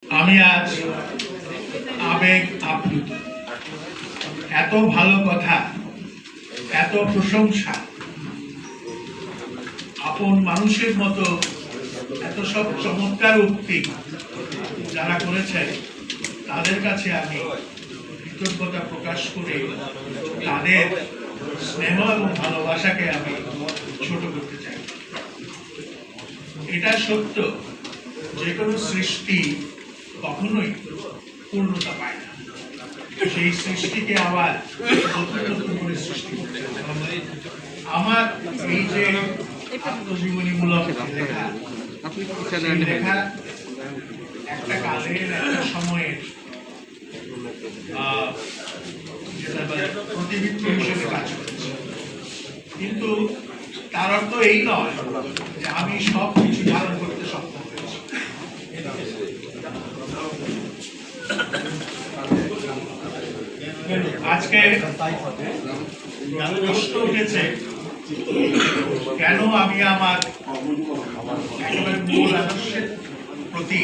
আমি আজ আবেগ আপ্লুত। এত ভালো কথা, এত প্রশংসা, আপন মানুষের মতো এত সব চমৎকার উক্তি যারা করেছেন তাদের কাছে আমি কৃতজ্ঞতা প্রকাশ করে তাদের স্নেহ এবং ভালোবাসাকে আমি ছোট করতে চাই। এটা সত্য, যে কোনো সৃষ্টি কখনোই পূর্ণতা পায় না। সেই সৃষ্টিকে আবার নতুন নতুন করে সৃষ্টি করতে হবে। আমার এই যে আত্মজীবনীমূলক লেখা, লেখা একটা কালের একটা সময়ের প্রতিবিম্ব হিসেবে কাজ করেছে, কিন্তু তার অর্থ এই নয় যে আমি সব কিছু ধারণ করতে সক্ষম হয়েছি। আজকে প্রশ্ন উঠেছে কেন আমি আমার একেবারে মূল আদর্শের প্রতি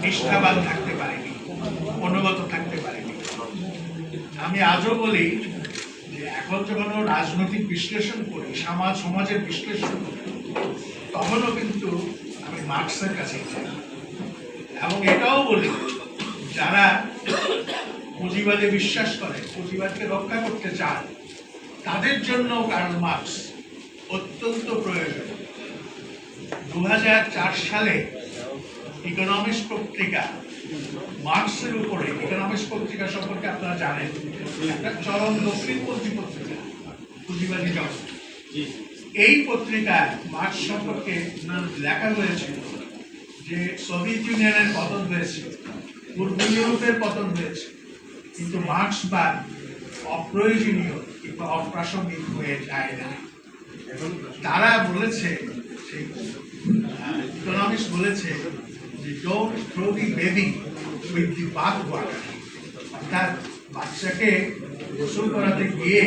নিষ্ঠাবান থাকতে পারিনি, অনুগত থাকতে পারিনি। আমি আজও বলি যে এখন যখন রাজনৈতিক বিশ্লেষণ করি, সমাজের বিশ্লেষণ করি, তখনও কিন্তু আমি মার্কসের কাছে যাই এবং এটাও বলি যারা পুঁজিবাদে বিশ্বাস করে, পুঁজিবাদকে রক্ষা করতে চান, তাদের জন্য কার্ল মার্কস অত্যন্ত প্রয়োজন। 2004 সালে ইকোনমিক্স পত্রিকা মার্কসের উপরে, ইকোনমিক্স পত্রিকা সম্পর্কে আপনারা জানেন, একটা চরম দক্ষিণপন্থী পত্রিকা, পুঁজিবাদী জগৎ। এই পত্রিকায় মার্কস সম্পর্কে লেখা হয়েছিল যে সোভিয়েত ইউনিয়নের পতন হয়েছে, পূর্ব ইউরোপের পতন হয়েছে, কিন্তু মার্ক্সবাদ অপ্রয়োজনীয় কিংবা অপ্রাসঙ্গিক হয়ে যায় না। তারা বলেছে, সেই ইকোনমিক্স বলেছে যে don't throw the baby with the bath water, অর্থাৎ বাচ্চাকে গোসল করাতে গিয়ে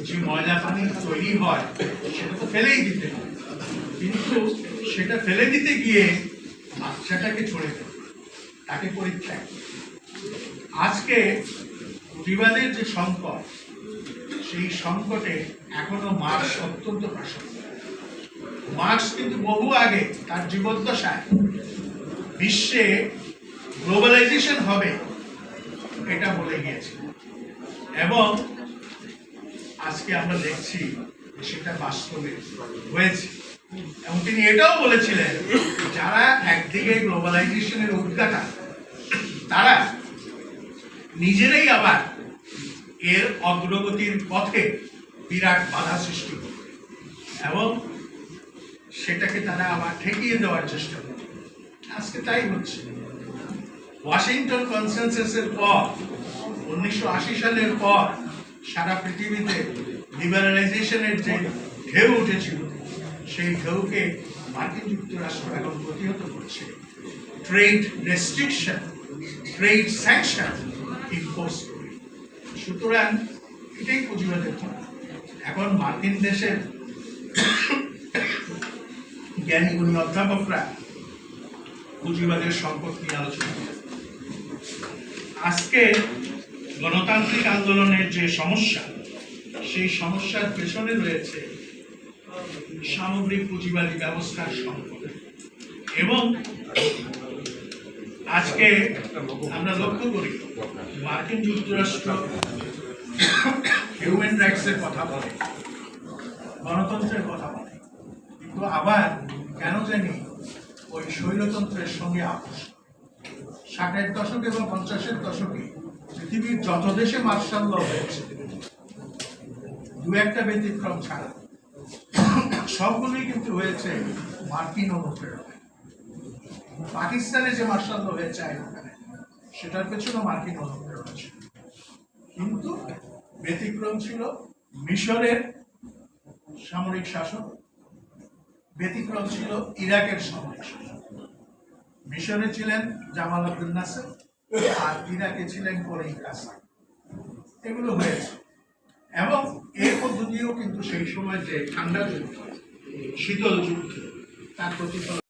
যে ময়লা পানি তৈরি হয় সেটা তো ফেলেই দিতে হয়, কিন্তু সেটা ফেলে দিতে গিয়ে বাচ্চাটাকে ছড়ে দেয়, তাকে পরিত্যাগ। আজকে পুঁজিবাদের যে সংকট, সেই সংকটে এখনো মার্কস অত্যন্ত প্রাসঙ্গিক। মার্কস কিন্তু বহু আগে তার জীবদ্দশায় বিশ্বে গ্লোবালাইজেশন হবে এটা বলে গিয়েছিল, এবং আজকে আমরা দেখছি সেটা বাস্তবে হয়েছে। এবং তিনি এটাও বলেছিলেন যারা একদিকে গ্লোবালাইজেশনের উদ্যোক্তা, তারা নিজেরাই আবার এর অগ্রগতির পথে বিরাট বাধা সৃষ্টি করবে এবং সেটাকে তারা আবার ঠেকিয়ে দেওয়ার চেষ্টা করবে। আজকে তাই হচ্ছে। ওয়াশিংটন কনসেনসাসের পর 1980 সালের পর সারা পৃথিবীতে লিবারালাইজেশনের যে ঢেউ উঠেছিল, সেই ঢেউকে মার্কিন যুক্তরাষ্ট্র এখন প্রতিহত করছে। Trade restriction, trade sanction impose করে। সুতরাং এটাই পুঁজিবাদের পথ। এখন মার্কিন দেশের জ্ঞানী গুণী অধ্যাপকরা পুঁজিবাদের সংকট নিয়ে আলোচনা করেন। আজকে গণতান্ত্রিক আন্দোলনের যে সমস্যা, সেই সমস্যার পেছনে রয়েছে সামগ্রিক পুঁজিবাদী ব্যবস্থার সংকট। এবং আজকে আমরা লক্ষ্য করি মার্কিন যুক্তরাষ্ট্র হিউম্যান রাইটসের কথা বলে, গণতন্ত্রের কথা বলে, কিন্তু আবার কেন জানি ওই স্বৈরতন্ত্রের সঙ্গে আপোষ। 60-এর দশক এবং 50-এর দশকে পৃথিবীর যত দেশে মার্শাল ল হয়েছে, দু একটা ব্যতিক্রম ছাড়া সবগুলোই কিন্তু হয়েছে মার্কিন অনুপ্রেরণায়। পাকিস্তানে যে মার্শাল ল হয়েছে ওখানে, সেটার পেছনে মার্কিন অনুপ্রেরণা ছিল, কিন্তু ব্যতিক্রম ছিল মিশরের সামরিক শাসন, ব্যতিক্রম ছিল ইরাকের সামরিক শাসন। মিশরে ছিলেন জামাল আব্দুল নাসের আর ইরাকে ছিলেন করিম কাসাম। এগুলো হয়েছে, এবং এর মধ্য দিয়েও কিন্তু সেই সময় যে ঠান্ডা যুদ্ধ, শীতল যুদ্ধ, তার প্রতিফলন